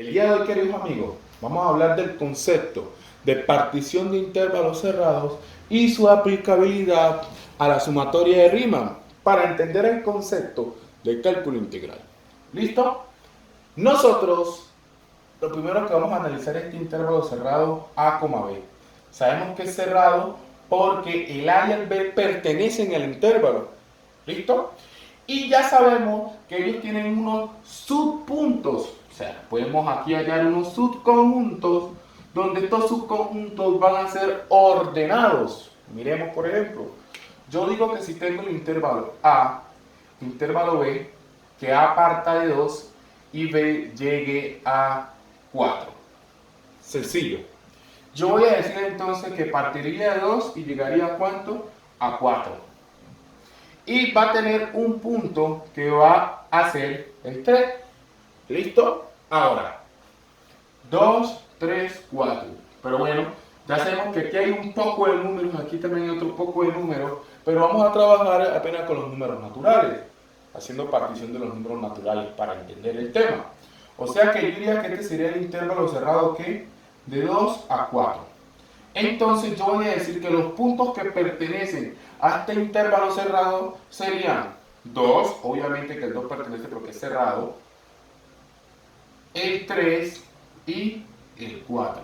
El día de hoy, queridos amigos, vamos a hablar del concepto de partición de intervalos cerrados y su aplicabilidad a la sumatoria de Riemann para entender el concepto de cálculo integral. ¿Listo? Nosotros, lo primero que vamos a analizar es este intervalo cerrado A, B. Sabemos que es cerrado porque el A y el B pertenecen al intervalo. ¿Listo? Y ya sabemos que ellos tienen unos subpuntos. O sea, podemos aquí hallar unos subconjuntos donde estos subconjuntos van a ser ordenados. Miremos, por ejemplo, yo digo que si tengo el intervalo A, intervalo B, que A parta de 2 y B llegue a 4. Sencillo. Yo voy a decir entonces que partiría de 2 y llegaría a ¿cuánto? A 4. Y va a tener un punto que va a ser el 3. ¿Listo? Ahora, 2, 3, 4. Pero bueno, ya sabemos que aquí hay un poco de números, aquí también hay otro poco de números, pero vamos a trabajar apenas con los números naturales, haciendo partición de los números naturales para entender el tema. O sea que yo diría que este sería el intervalo cerrado que de 2 a 4. Entonces yo voy a decir que los puntos que pertenecen a este intervalo cerrado serían 2, obviamente que el 2 pertenece porque es cerrado, el 3 y el 4.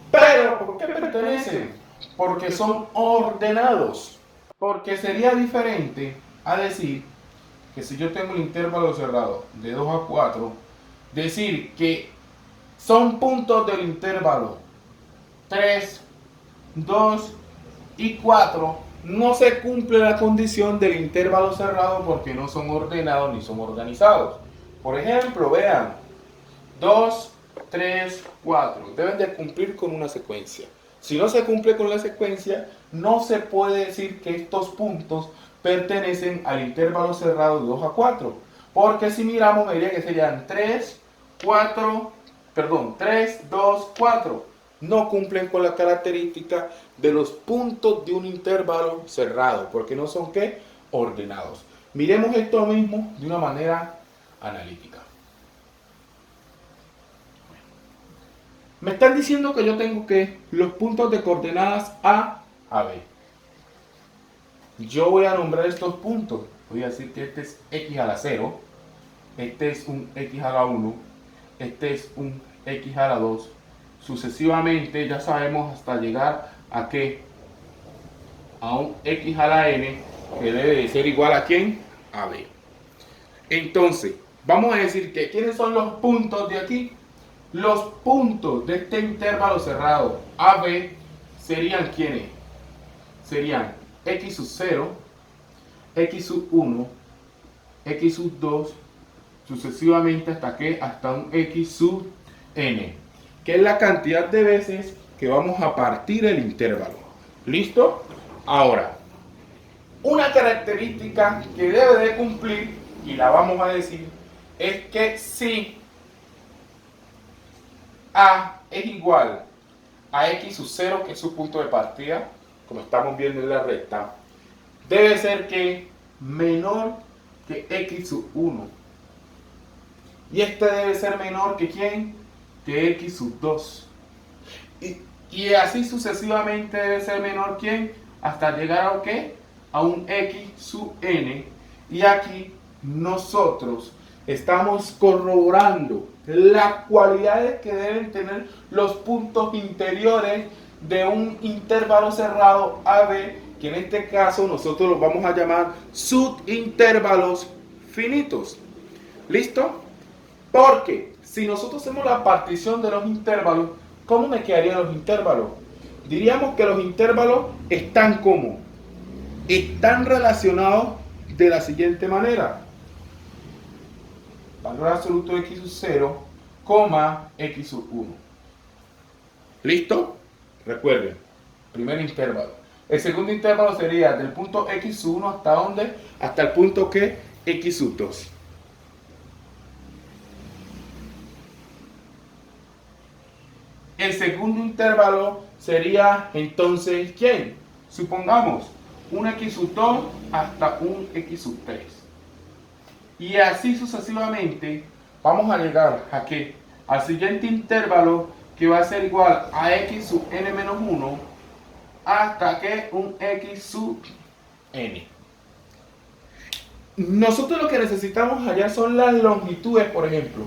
Pero, ¿por qué pertenecen? Porque son ordenados. Porque sería diferente a decir que si yo tengo el intervalo cerrado de 2 a 4, decir que son puntos del intervalo 3, 2 y 4, no se cumple la condición del intervalo cerrado porque no son ordenados ni son organizados. Por ejemplo, vean, 2, 3, 4, deben de cumplir con una secuencia. Si no se cumple con la secuencia, no se puede decir que estos puntos pertenecen al intervalo cerrado de 2 a 4. Porque si miramos, me diría que serían 3, 2, 4. No cumplen con la característica de los puntos de un intervalo cerrado, porque no son ¿qué? Ordenados. Miremos esto mismo de una manera analítica. Me están diciendo que yo tengo que los puntos de coordenadas A a B. Yo voy a nombrar estos puntos. Voy a decir que este es X a la 0, este es un X a la 1, este es un X a la 2, sucesivamente ya sabemos hasta llegar a qué, a un X a la N que debe de ser igual a ¿quién? A B. Entonces, vamos a decir que ¿quiénes son los puntos de aquí? Los puntos de este intervalo cerrado AB serían ¿quiénes? Serían X sub 0, X sub 1, X sub 2, sucesivamente hasta que hasta un X sub N, que es la cantidad de veces que vamos a partir el intervalo. ¿Listo? Ahora, una característica que debe de cumplir, y la vamos a decir, es que si A es igual a X sub 0, que es su punto de partida, como estamos viendo en la recta, debe ser que menor que X sub 1. Y este debe ser menor que ¿quién? Que X sub 2. Y así sucesivamente debe ser menor ¿quién? Hasta llegar a ¿qué? A un X sub N. Y aquí nosotros estamos corroborando las cualidades que deben tener los puntos interiores de un intervalo cerrado AB, que en este caso nosotros los vamos a llamar subintervalos finitos. ¿Listo? Porque si nosotros hacemos la partición de los intervalos, ¿cómo me quedarían los intervalos? Diríamos que los intervalos están ¿cómo? Están relacionados de la siguiente manera. Valor absoluto de X sub 0, X sub 1. ¿Listo? Recuerden, primer intervalo. El segundo intervalo sería del punto X sub 1 hasta ¿dónde? Hasta el punto ¿qué? X sub 2. El segundo intervalo sería entonces ¿quién? Supongamos un X sub 2 hasta un X sub 3. Y así sucesivamente vamos a llegar a que al siguiente intervalo que va a ser igual a x sub n menos 1 hasta que un x sub n. Nosotros lo que necesitamos hallar son las longitudes, por ejemplo.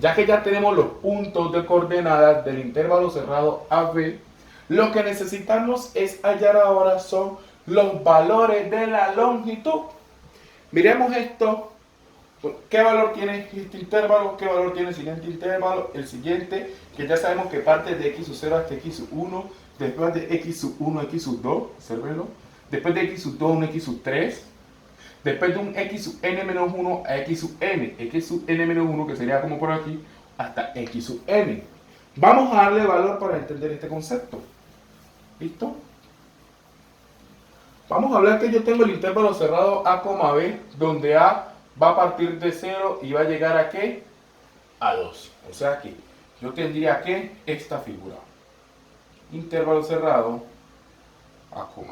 Ya que ya tenemos los puntos de coordenadas del intervalo cerrado AB, lo que necesitamos es hallar ahora son los valores de la longitud. Miremos esto. ¿Qué valor tiene este intervalo? ¿Qué valor tiene el siguiente intervalo? El siguiente, que ya sabemos que parte de x sub 0 hasta x sub 1, después de x sub 1, x sub 2, observenlo, después de x sub 2, un x sub 3, después de un x sub n menos 1 a x sub n, x sub n menos 1, que sería como por aquí, hasta x sub n. Vamos a darle valor para entender este concepto. ¿Listo? Vamos a hablar que yo tengo el intervalo cerrado a, b, donde a va a partir de 0 y va a llegar a ¿qué? A 2. O sea que yo tendría que esta figura. Intervalo cerrado a, b.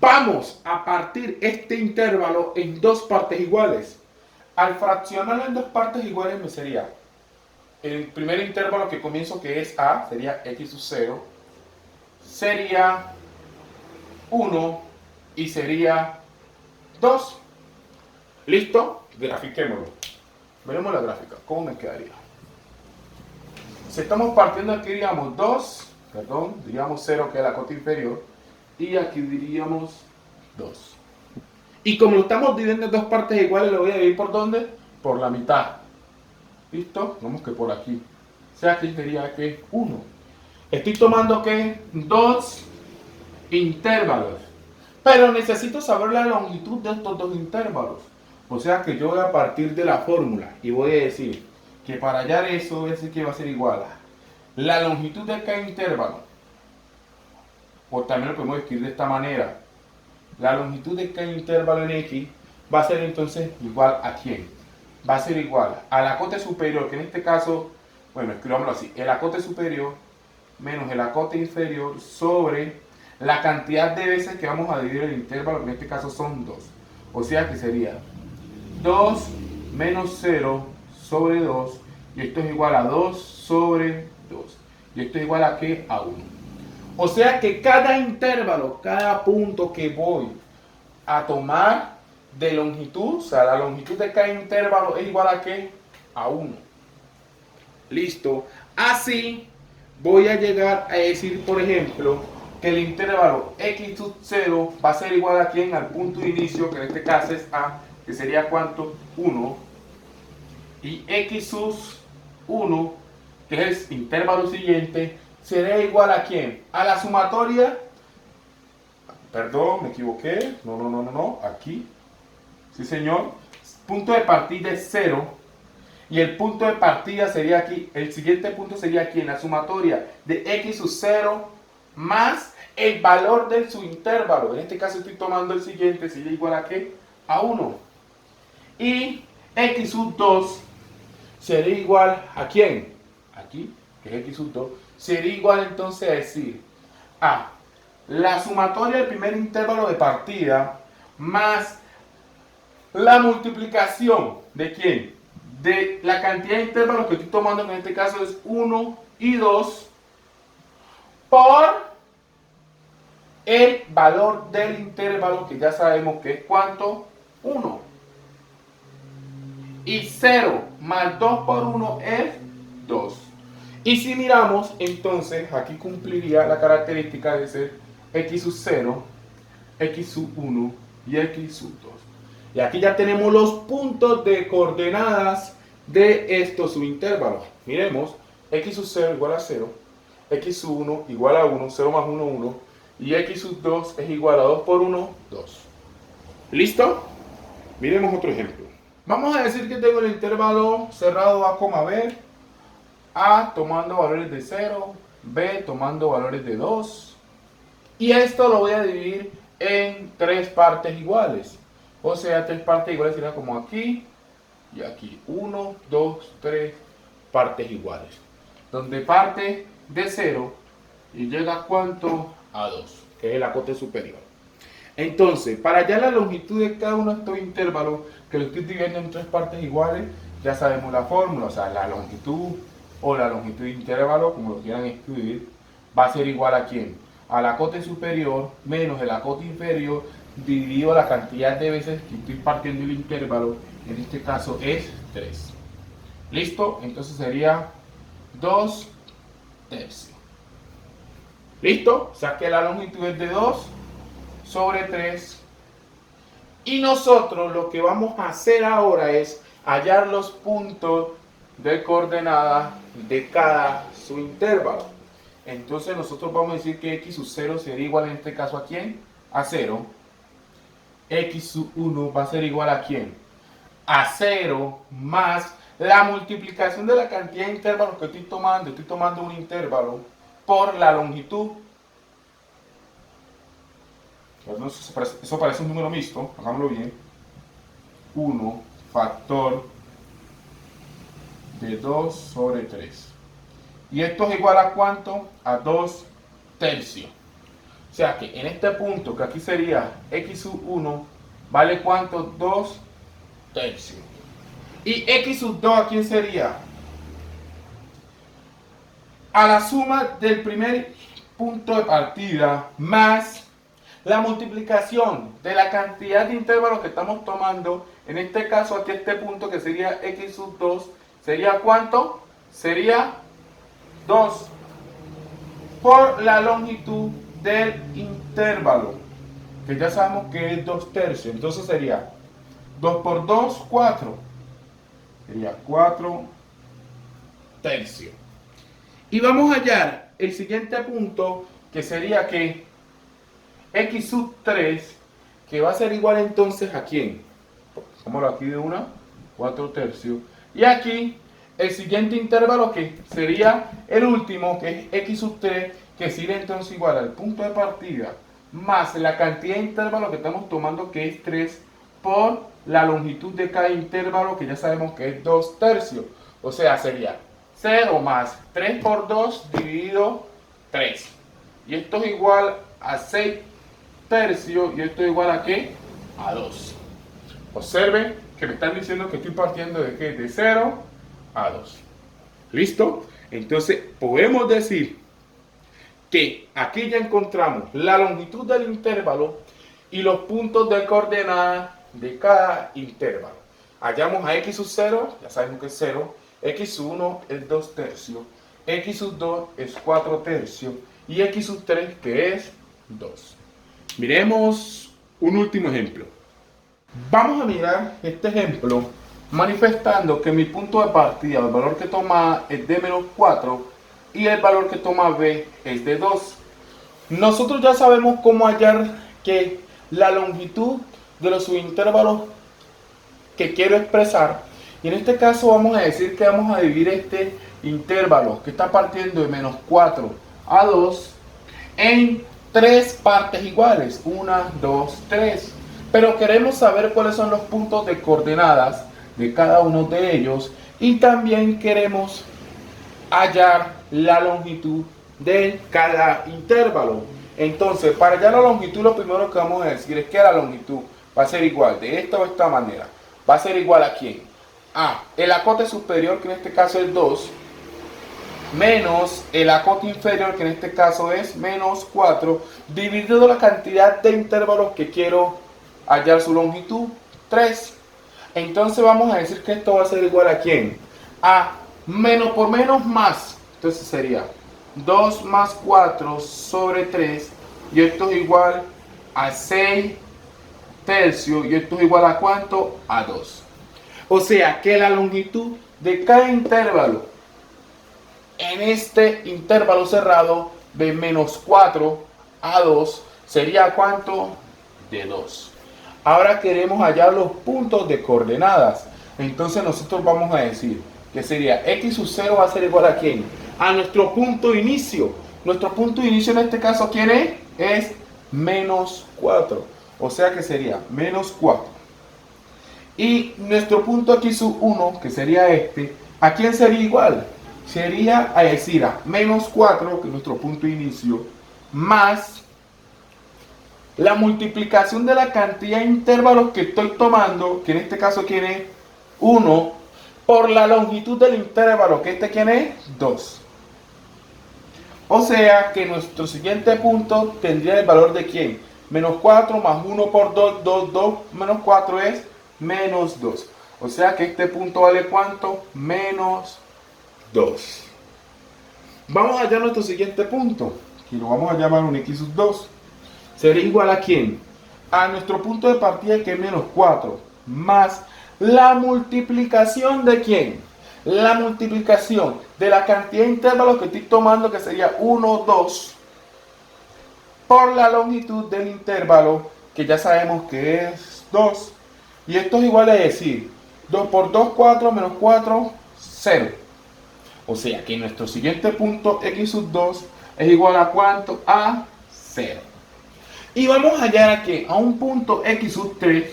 Vamos a partir este intervalo en dos partes iguales. Al fraccionarlo en dos partes iguales me sería el primer intervalo que comienzo, que es a, sería x sub 0, sería 1 y sería 2. ¿Listo? Grafiquémoslo. Veremos la gráfica. ¿Cómo me quedaría? Si estamos partiendo aquí, diríamos 2, diríamos 0, que es la cota inferior, y aquí diríamos 2. Y como lo estamos dividiendo en dos partes iguales, lo voy a dividir ¿por dónde? Por la mitad. ¿Listo? Vamos que por aquí. O sea, aquí sería que 1. Estoy tomando que 2 intervalos. Pero necesito saber la longitud de estos dos intervalos. O sea que yo voy a partir de la fórmula y voy a decir que para hallar eso voy a decir que va a ser igual a la longitud de cada intervalo. O también lo podemos escribir de esta manera. La longitud de cada intervalo en x va a ser entonces igual a ¿quién? Va a ser igual a la cota superior, que en este caso, bueno, escribámoslo así, el acote superior menos el acote inferior sobre la cantidad de veces que vamos a dividir el intervalo, que en este caso son 2. O sea que sería 2 menos 0 sobre 2, y esto es igual a 2 sobre 2. Y esto es igual a ¿qué? A 1. O sea que cada intervalo, cada punto que voy a tomar de longitud, o sea, la longitud de cada intervalo es igual a ¿qué? A 1. Listo. Así voy a llegar a decir, por ejemplo, que el intervalo x sub 0 va a ser igual a ¿quién? Al punto de inicio, que en este caso es a, que sería ¿cuánto? 1. Y x sub 1, que es el intervalo siguiente, será igual a ¿quién? A la sumatoria. Perdón, me equivoqué. No. Aquí. Sí, señor. Punto de partida es 0. Y el punto de partida sería aquí. El siguiente punto sería aquí, en la sumatoria de x sub 0 más el valor del subintervalo. En este caso estoy tomando el siguiente, sería igual a ¿qué? A 1. Y x sub 2 sería igual a ¿quién? Aquí, que es x sub 2, sería igual entonces a decir a la sumatoria del primer intervalo de partida más la multiplicación de ¿quién? De la cantidad de intervalos que estoy tomando, que en este caso es 1 y 2, por el valor del intervalo, que ya sabemos que es ¿cuánto? 1. Y 0 más 2 por 1 es 2. Y si miramos, entonces aquí cumpliría la característica de ser x sub 0, x sub 1 y x sub 2. Y aquí ya tenemos los puntos de coordenadas de estos subintervalos. Miremos, x sub 0 igual a 0, x sub 1 igual a 1, 0 más 1, 1, y x sub 2 es igual a 2 por 1, 2. ¿Listo? Miremos otro ejemplo. Vamos a decir que tengo el intervalo cerrado a, b, a tomando valores de 0, b tomando valores de 2, y esto lo voy a dividir en tres partes iguales. O sea, tres partes iguales sería como aquí y aquí. 1, 2, 3 partes iguales. Donde parte de 0 y llega a ¿cuánto? A 2, que es el acote superior. Entonces, para hallar la longitud de cada uno de estos intervalos, que lo estoy dividiendo en tres partes iguales, ya sabemos la fórmula, o sea, la longitud o la longitud de intervalo, como lo quieran escribir, va a ser igual a ¿quién? A la acote superior menos el acote inferior dividido la cantidad de veces que estoy partiendo el intervalo, en este caso es 3. ¿Listo? Entonces sería 2 tercios. ¿Listo? O sea que la longitud es de 2 sobre 3. Y nosotros lo que vamos a hacer ahora es hallar los puntos de coordenada de cada subintervalo. Entonces nosotros vamos a decir que x sub 0 sería igual en este caso a ¿quién? A 0. X sub 1 va a ser igual a ¿quién? A 0 más la multiplicación de la cantidad de intervalos que estoy tomando. Estoy tomando un intervalo por la longitud. Eso parece un número mixto, hagámoslo bien. 1 factor de 2 sobre 3. ¿Y esto es igual a cuánto? A 2 tercios. O sea que en este punto, que aquí sería x sub 1, ¿vale cuánto? 2 tercios. ¿Y x sub 2 a quién sería? A la suma del primer punto de partida más la multiplicación de la cantidad de intervalos que estamos tomando, en este caso aquí este punto que sería x sub 2, ¿sería cuánto? Sería 2 por la longitud del intervalo, que ya sabemos que es 2 tercios. Entonces sería 2 por 2, 4. Sería 4 tercios. Y vamos a hallar el siguiente punto, que sería que x sub 3, que va a ser igual entonces a ¿quién? Pongámoslo aquí de una, 4 tercios. Y aquí el siguiente intervalo, que sería el último, que es x sub 3, que sería entonces igual al punto de partida más la cantidad de intervalos que estamos tomando, que es 3, por la longitud de cada intervalo, que ya sabemos que es 2 tercios. O sea, sería 0 más 3 por 2 dividido 3. Y esto es igual a 6 tercios. ¿Y esto es igual a qué? A 2. Observen que me están diciendo que estoy partiendo de ¿qué? De 0 a 2. ¿Listo? Entonces podemos decir que aquí ya encontramos la longitud del intervalo y los puntos de coordenada de cada intervalo. Hallamos a x sub 0, ya sabemos que es 0, x sub 1 es 2 tercios, x sub 2 es 4 tercios y x sub 3 que es 2. Miremos un último ejemplo. Vamos a mirar este ejemplo manifestando que mi punto de partida, el valor que toma A es de menos 4 y el valor que toma B es de 2. Nosotros ya sabemos cómo hallar que la longitud de los subintervalos que quiero expresar, y en este caso vamos a decir que vamos a dividir este intervalo que está partiendo de menos 4 a 2 en 3 partes iguales, 1, 2, 3. Pero queremos saber cuáles son los puntos de coordenadas de cada uno de ellos, y también queremos hallar la longitud de cada intervalo. Entonces, para hallar la longitud, lo primero que vamos a decir es que la longitud va a ser igual de esta o esta manera. Va a ser igual a ¿quién? A el acote superior, que en este caso es 2, menos el acote inferior, que en este caso es menos 4, dividido la cantidad de intervalos que quiero hallar su longitud, 3. Entonces vamos a decir que esto va a ser igual a ¿quién? A menos por menos más. Entonces sería 2 más 4 sobre 3. Y esto es igual a 6 tercios. Y esto es igual a ¿cuánto? A 2. O sea que la longitud de cada intervalo en este intervalo cerrado de menos 4 a 2 sería ¿cuánto? De 2. Ahora queremos hallar los puntos de coordenadas. Entonces nosotros vamos a decir que sería x sub 0 va a ser igual a ¿quién? A nuestro punto de inicio. Nuestro punto de inicio en este caso, ¿quién es? Es menos 4. O sea que sería menos 4. Y nuestro punto aquí sub 1, que sería este, ¿a quién sería igual? Sería a decir a menos 4, que es nuestro punto de inicio, más la multiplicación de la cantidad de intervalos que estoy tomando, que en este caso quiere 1, por la longitud del intervalo, que ¿quién es? 2. O sea que nuestro siguiente punto tendría el valor de ¿quién? Menos 4 más 1 por 2, 2, 2, menos 4 es menos 2. O sea que este punto vale ¿cuánto? Menos 2. Vamos a hallar nuestro siguiente punto, que lo vamos a llamar un x sub 2. Será igual ¿a quién? A nuestro punto de partida, que es menos 4, más la multiplicación de ¿quién? La multiplicación de la cantidad de intervalos que estoy tomando, que sería 1, 2, por la longitud del intervalo, que ya sabemos que es 2. Y esto es igual a decir 2 por 2, 4, menos 4, 0. O sea que nuestro siguiente punto x sub 2 es igual a ¿cuánto? A 0. Y vamos a hallar aquí a un punto x sub 3.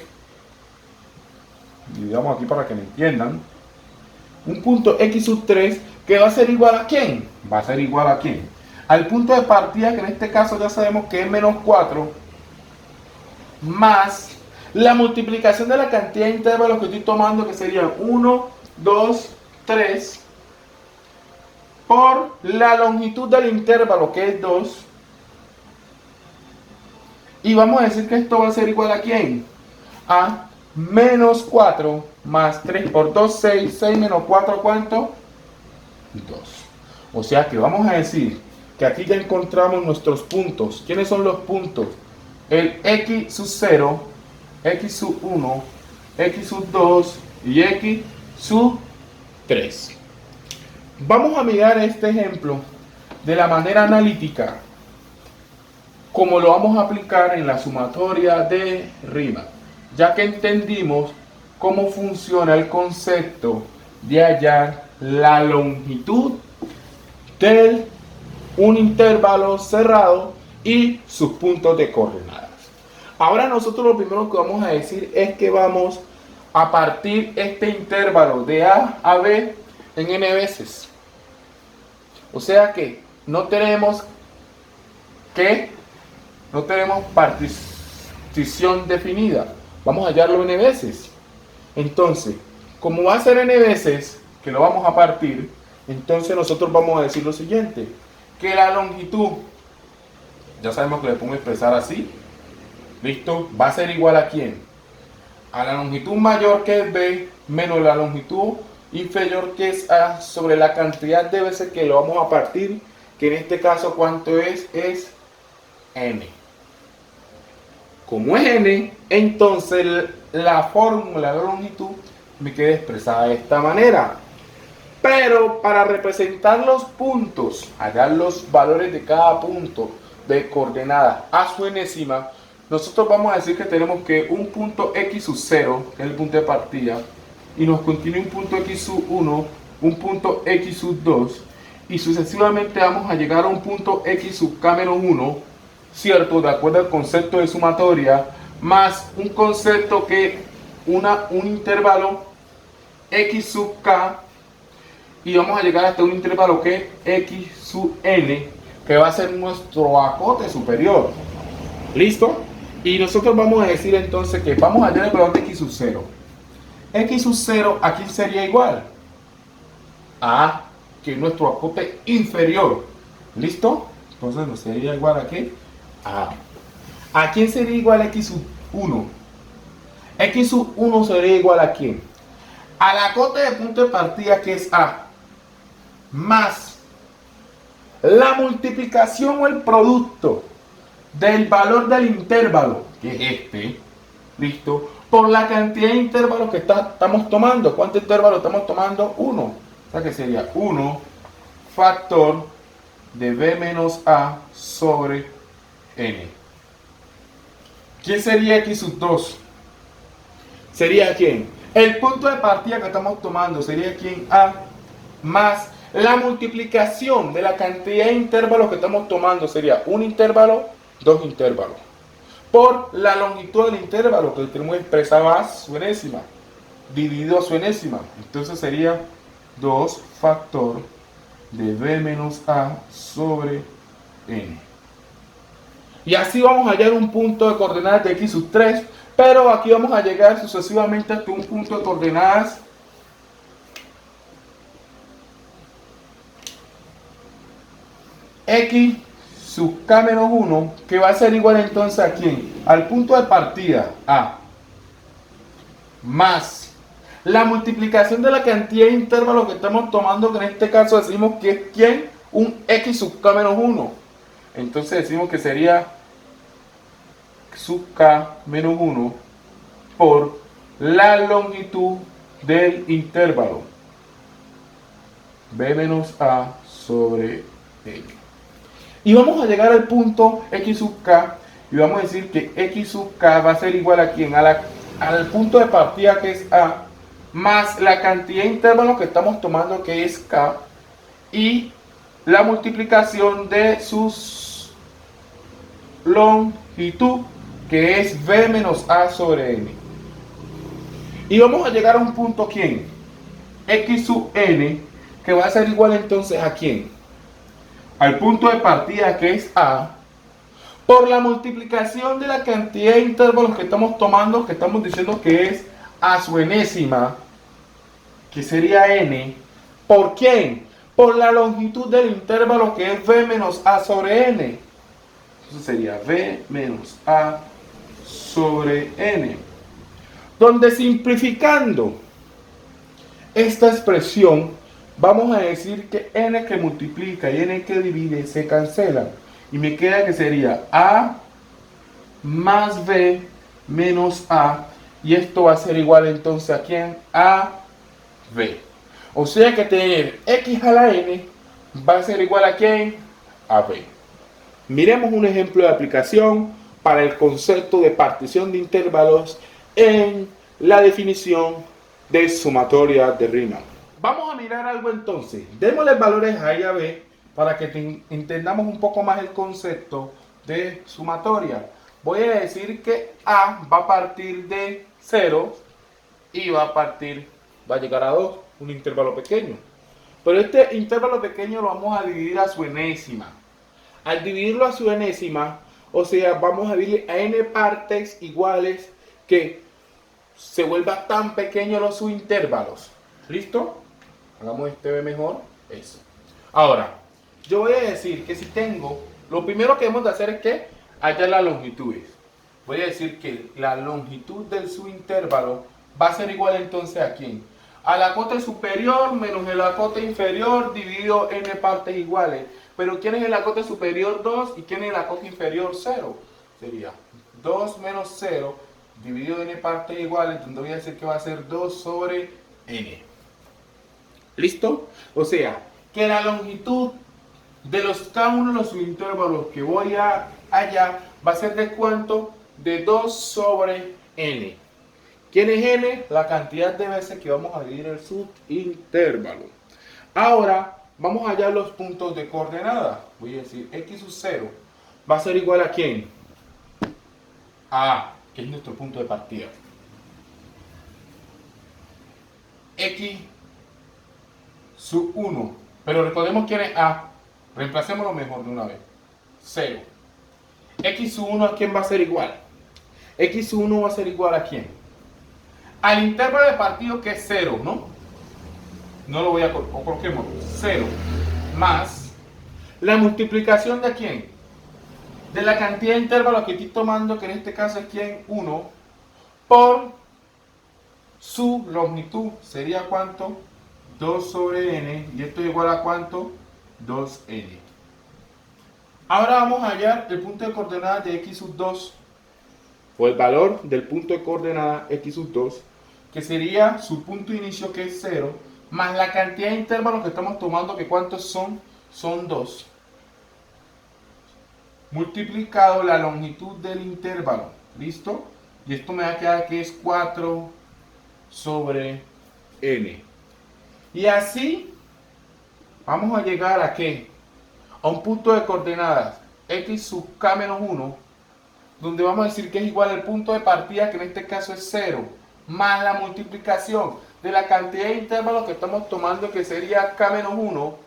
Dividamos aquí para que me entiendan. Un punto x sub 3 que va a ser igual ¿a quién? Va a ser igual ¿a quién? Al punto de partida, que en este caso ya sabemos que es menos 4, más la multiplicación de la cantidad de intervalos que estoy tomando, que serían 1, 2, 3, por la longitud del intervalo, que es 2. Y vamos a decir que esto va a ser igual ¿a quién? A menos 4 más 3 por 2, 6, 6 menos 4, ¿cuánto? 2. O sea que vamos a decir que aquí ya encontramos nuestros puntos. ¿Quiénes son los puntos? El x sub 0, x sub 1, x sub 2 y x sub 3. Vamos a mirar este ejemplo de la manera analítica, como lo vamos a aplicar en la sumatoria de Riemann, ya que entendimos cómo funciona el concepto de hallar la longitud de un intervalo cerrado y sus puntos de coordenadas. Ahora nosotros lo primero que vamos a decir es que vamos a partir este intervalo de A a B en n veces. O sea que no tenemos partición definida. Vamos a hallarlo n veces. Entonces, como va a ser n veces que lo vamos a partir, entonces nosotros vamos a decir lo siguiente, que la longitud, ya sabemos que le podemos expresar así, ¿listo? Va a ser igual ¿a quién? A la longitud mayor, que es B, menos la longitud inferior, que es A, sobre la cantidad de veces que lo vamos a partir, que en este caso ¿cuánto es? Es n. Como es n, entonces la fórmula de la longitud me queda expresada de esta manera. Pero para representar los puntos, hallar los valores de cada punto de coordenada a su enésima, nosotros vamos a decir que tenemos que un punto x sub 0, que es el punto de partida, y nos continúa un punto x sub 1, un punto x sub 2, y sucesivamente vamos a llegar a un punto x sub k menos 1, ¿cierto? De acuerdo al concepto de sumatoria, más un concepto que un intervalo x sub k, y vamos a llegar hasta un intervalo que es x sub n, que va a ser nuestro acote superior. ¿Listo? Y nosotros vamos a decir entonces que vamos a hallar el valor de x sub 0. X sub 0 aquí sería igual a que nuestro acote inferior. ¿Listo? Entonces nos sería igual a qué? ¿A quién sería igual a x sub 1? X sub 1 sería igual a quién? Al acote de punto de partida, que es A, más la multiplicación o el producto del valor del intervalo, que es este, ¿listo? Por la cantidad de intervalos que estamos tomando. ¿Cuántos intervalos estamos tomando? 1. O sea que sería 1 factor de B menos A sobre N. ¿Quién sería x sub 2? ¿Sería quién? El punto de partida que estamos tomando sería quién, A, más la multiplicación de la cantidad de intervalos que estamos tomando sería un intervalo, dos intervalos, por la longitud del intervalo que tenemos expresado a su enésima, dividido a su enésima. Entonces sería 2 factor de B menos A sobre N. Y así vamos a hallar un punto de coordenadas de x sub 3, pero aquí vamos a llegar sucesivamente hasta un punto de coordenadas X sub k menos 1, que va a ser igual entonces a quién? Al punto de partida, A, más la multiplicación de la cantidad de intervalos que estamos tomando, que en este caso decimos que es quién, un X sub k menos 1. Entonces decimos que sería sub k menos 1 por la longitud del intervalo, b menos a sobre n. Y vamos a llegar al punto x sub k y vamos a decir que x sub k va a ser igual a quién, al punto de partida que es a, más la cantidad de intervalos que estamos tomando que es k, y la multiplicación de sus longitud que es b menos a sobre n. Y vamos a llegar a un punto, ¿quién? X sub n, que va a ser igual entonces a ¿quién? Al punto de partida que es a, por la multiplicación de la cantidad de intervalos que estamos tomando, que estamos diciendo que es a su enésima, que sería n, ¿por quién? Por la longitud del intervalo que es v menos a sobre n. Entonces sería v menos a sobre n. Donde simplificando esta expresión, vamos a decir que n que multiplica y n que divide se cancelan. Y me queda que sería a más b menos a. Y esto va a ser igual entonces a ¿quién? A b. O sea que tener x a la n va a ser igual a ¿quién? A b. Miremos un ejemplo de aplicación para el concepto de partición de intervalos en la definición de sumatoria de Riemann. Vamos a mirar algo entonces. Démosle valores a y a b para que entendamos un poco más el concepto de sumatoria. Voy a decir que a va a partir de 0 y va a llegar a 2, un intervalo pequeño. Pero este intervalo pequeño lo vamos a dividir a su enésima. Al dividirlo a su enésima, o sea, vamos a dividir a n partes iguales que se vuelva tan pequeño los subintervalos. ¿Listo? Hagamos este B mejor. Eso. Ahora, yo voy a decir que si tengo, lo primero que hemos de hacer es que hallar las longitudes. Voy a decir que la longitud del subintervalo va a ser igual entonces a ¿quién? A la cota superior menos el acote inferior dividido n partes iguales. Pero ¿quién es el acote superior? 2 y ¿quién es el acote inferior? 0. Sería 2 menos 0 dividido en n partes iguales, donde voy a decir que va a ser 2 sobre n. ¿Listo? O sea, que la longitud de cada uno de los subintervalos que voy a hallar va a ser de ¿cuánto? De 2 sobre n. ¿Quién es n? La cantidad de veces que vamos a dividir el subintervalo. Ahora, vamos a hallar los puntos de coordenada. Voy a decir x sub 0 va a ser igual a ¿quién? A, que es nuestro punto de partida. X sub 1. Pero recordemos quién es A. Reemplacémoslo mejor de una vez. 0. X sub 1 a quién va a ser igual. X sub 1 va a ser igual a quién. Al intervalo de partido que es 0, ¿no? No lo voy a coloquemos 0 más la multiplicación de quién, de la cantidad de intervalos que estoy tomando, que en este caso es quién, 1, por su longitud. Sería ¿cuánto? 2 sobre n, y esto es igual a ¿cuánto? 2n. Ahora vamos a hallar el punto de coordenadas de x sub 2, o el valor del punto de coordenadas x sub 2, que sería su punto de inicio, que es 0, más la cantidad de intervalos que estamos tomando, que ¿cuántos son? Son 2, multiplicado la longitud del intervalo. ¿Listo? Y esto me va a quedar que es 4 sobre n. Y así vamos a llegar a ¿qué? A un punto de coordenadas x sub k menos 1, donde vamos a decir que es igual al punto de partida, que en este caso es 0, más la multiplicación de la cantidad de intervalos que estamos tomando, que sería k menos 1,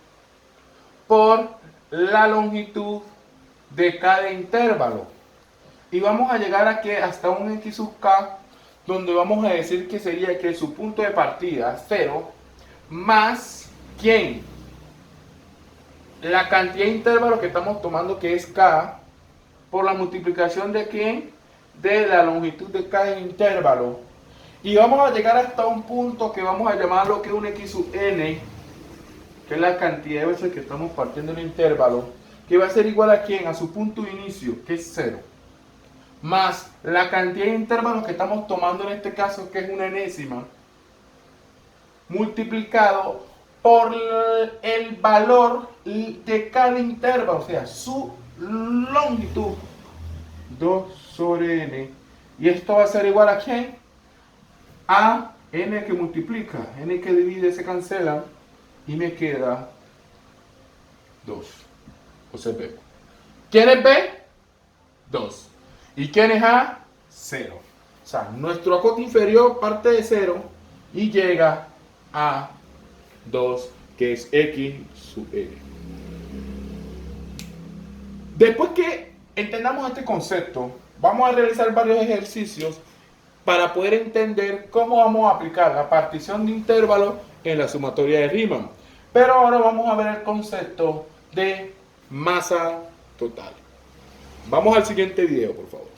por la longitud de cada intervalo. Y vamos a llegar a que hasta un x sub k, donde vamos a decir que sería que su punto de partida 0, más ¿quién? la cantidad de intervalos que estamos tomando, que es K, por la multiplicación de ¿quién? De la longitud de cada intervalo. Y vamos a llegar hasta un punto que vamos a llamarlo que es un X sub n, que es la cantidad de veces que estamos partiendo el intervalo, que va a ser igual a ¿quién? A su punto de inicio, que es 0, más la cantidad de intervalos que estamos tomando en este caso, que es una enésima, multiplicado por el valor de cada intervalo, o sea, su longitud, 2 sobre n. Y esto va a ser igual a ¿quién? A n que multiplica, n que divide se cancela y me queda 2. O sea, B. ¿Quién es B? 2. ¿Y quién es A? 0. O sea, nuestro acote inferior parte de 0 y llega a 2, que es X sub n. Después que entendamos este concepto, vamos a realizar varios ejercicios para poder entender cómo vamos a aplicar la partición de intervalos en la sumatoria de Riemann. Pero ahora vamos a ver el concepto de masa total. Vamos al siguiente video, por favor.